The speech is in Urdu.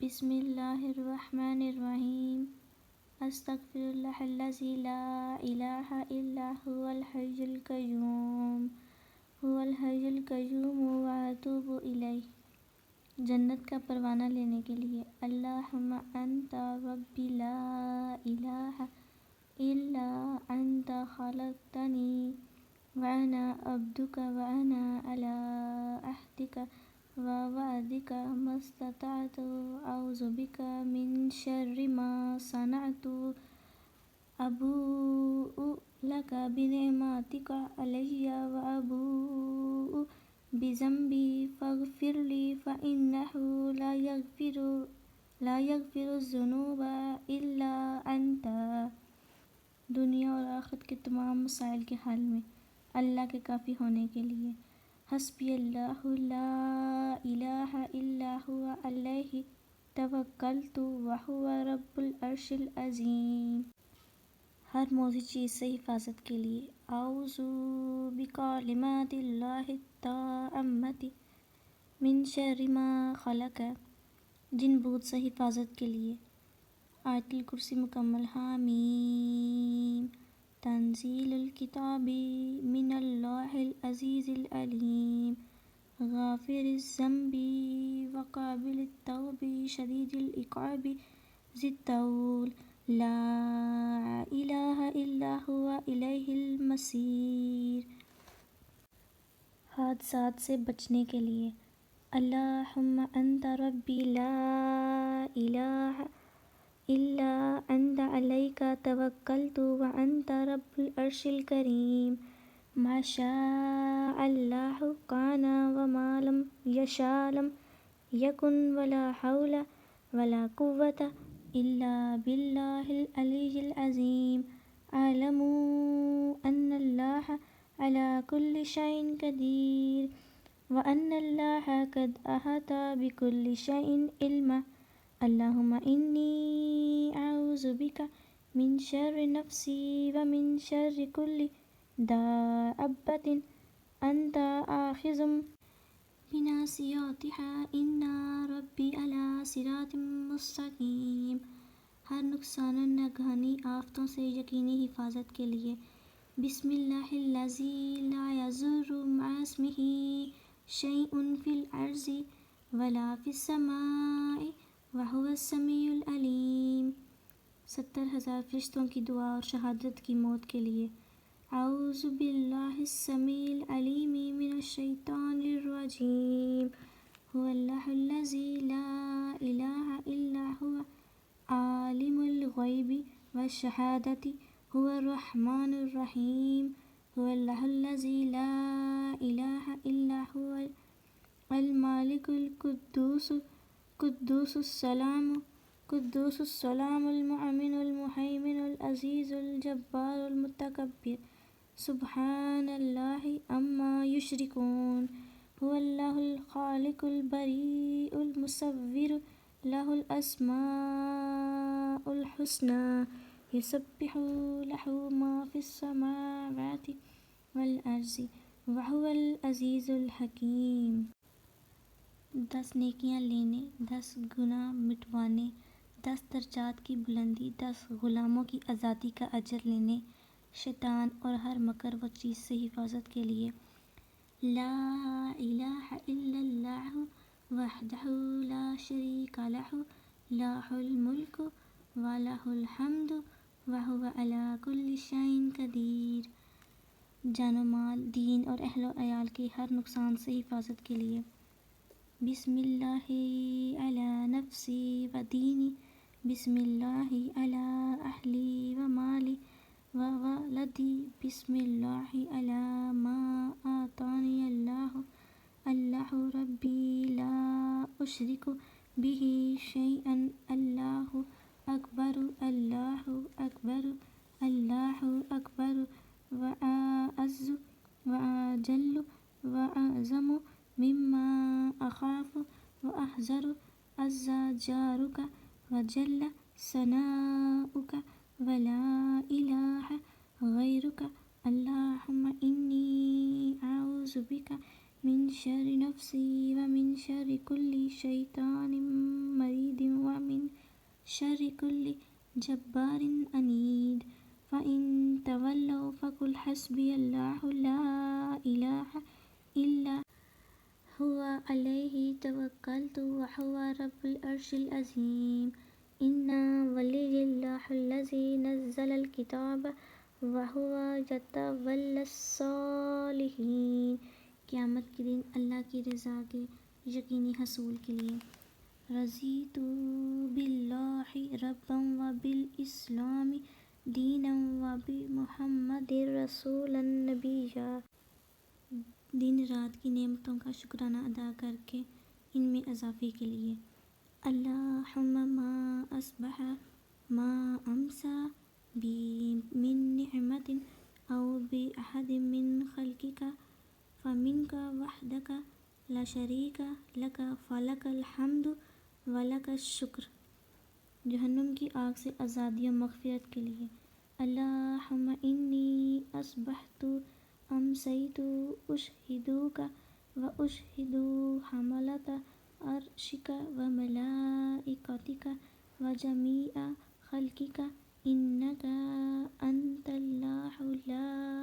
بسم اللہ الرحمن الرحیم استغفر اللہ الذی لا الہ الا هو الحی القیوم واتوب الیہ۔ جنت کا پروانہ لینے کے لیے اللہم انت ربی لا الہ الا انت خلقتنی وانا عبدک وانا علی عہدک ووعدک ما استطعت اعوذ بک من شر ما صنعت ابوء لک بنعمتک علی وابوء بذنبی فاغفر لی فانہ لا یغفر الذنوب الا انت۔ دنیا اور آخرت کے تمام مسائل کے حل میں اللہ کے کافی ہونے کے لیے حسبی اللہ لا الہ الا هو علیہ توکلت وہو رب العرش العظیم۔ ہر موذی چیز سے حفاظت کے لیے اعوذ بکلمات اللہ التامۃ من شر ما خلق۔ جن بھوت سے حفاظت کے لیے آیت الکرسی مکمل۔ حامیم تنزیل الکتاب من اللہ العزیز العلیم غافر الذنب وقابل التوب شدید العقاب ذی الطول لا الہ الا هو الیہ المصیر۔ حادثات سے بچنے کے لیے اللہم انت ربی لا الہ الا انت علیک توکلت وانت رب العرش الکریم ما شاء اللہ کان وما لم یشاء لم یکن ولا حول ولا قوة الا باللہ العلی العظیم۔ اعلموا ان اللہ علی کل شیء قدیر وان اللہ قد احاط بکل شیء علما۔ اللہم انی اعوذ بک من شر نفسی ومن شر کل دابۃ انت آخذ بناصیتها ان ربی علی صراط مستقیم۔ ہر نقصان و ناگہانی آفتوں سے یقینی حفاظت کے لیے بسم اللہ الذی لا یضر مع اسمہ شیء فی الارض ولا فی السماء وہو السمیع العلیم۔ 70,000 فرشتوں کی دعا اور شہادت کی موت کے لیے اعوذ باللہ السمیع العلیم من الشیطان الرجیم هو اللہ الذی لا الہ الا هو عالم الغیب والشہادۃ هو الرحمن الرحیم هو اللہ الذی لا الہ الا هو الملک قدوس السلام المؤمن المہیمن العزیز الجبار المتکبر سبحان اللہ عما یشرکون هو اللہ الخالق البریء المصور لہ الاسماء الحسنی یسبح لہ ما فی السماوات والارض وہو العزیز الحکیم۔ 10 نیکیاں لینے، 10 گناہ مٹوانے، 10 درجات کی بلندی، 10 غلاموں کی آزادی کا اجر لینے، شیطان اور ہر مکر و چیز سے حفاظت کے لیے لا الہ الا اللہ وحدہ لا شریک لہ لہ الملک ولہ الحمد وہو علی کل شیء قدیر۔ جان و مال، دین اور اہل و عیال کے ہر نقصان سے حفاظت کے لیے بسم اللہ علی نفسی و دینی بسم اللہ علی اہلی و مالی و ولدی بسم اللہ علی ما اعطانی اللہ اللہ ربی لا اشرک بہ شیئا اللہ اکبر اللہ اکبر اللہ اکبر واعز واجل واعظم مما اخاف واحذر عز جارک وجل ثناؤک ولا الہ غیرک۔ اللہم انی اعوذ بک من شر نفسی ومن شر کل شیطان مرید شر كل جبار عنيد فإن تولوا فقل حسبي الله لا إله إلا هو عليه توكلت وهو رب العرش العظيم إن ولي الله الذي نزل الكتاب وهو يتولى الصالحين۔ قیامت کے دن اللہ کی رضا کے یقینی حصول کے لیے رضیت باللہ ربا وبالاسلام دینا وبمحمد رسولا نبیا۔ دن رات کی نعمتوں کا شکرانہ ادا کر کے ان میں اضافے کے لیے اللہم ما اصبح ما امسا بی من نعمت او بأحد من خلقک فمنک وحدک لا شریک لک فلک الحمد ولک الشکر۔ جہنم کی آگ سے آزادی و مغفرت کے لیے اللہم انی اصبحت امسیت اشہدک و اشہد حملۃ عرشک و ملائکتک و جمیع خلقک انک انت اللہ لا